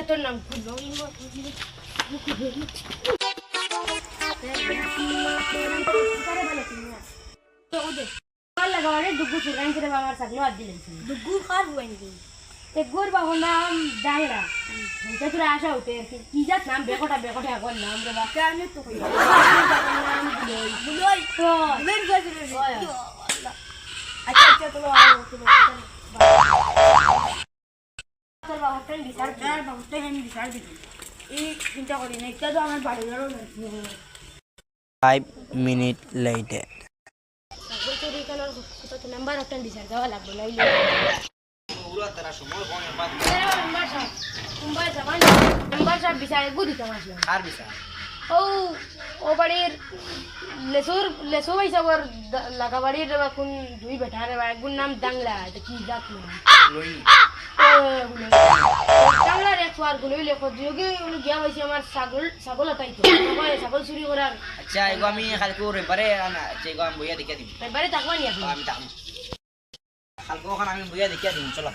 তোর নাম গোর বাবুর নাম ডাংরা তোর আশা উঠে কি যাত নাম বেকটা বেকটা এখন নাম রে বাবা আমি তো নাম বুলই আচ্ছা আচ্ছা তোর তোর বাবাটা বিচার কর বাবাটা আমি বিচার দিই এই চিন্তা করি না এটা তো আমার বাড়ি ঘরও না 5 minutes later তোর এখানে কত নাম্বার একটা বিচার দেওয়া লাগবে না পুরো তারা সময় কোন বাদ নাম্বার সব বিচারে গুদি তোমার আর বিচার ও বাড়ির লেসো হিসাবর লাগা বাড়ির কোন দুই বেটারে একগুন নাম ডাংলা এটা কি জাত না লইনি ডাংলার এক বার গুলোই লেখো যোগে উনি গিয়া হইছে আমার ছাগল তাইতো ছাগল চুরি করার আচ্ছা এগো আমি কালকে রেপারে না যেগো আমি বইয়া দেখিয়া দিই এবারে থাকবা নি আমি থাকবো কালকে ওখানে আমি বইয়া দেখিয়া দিই চলো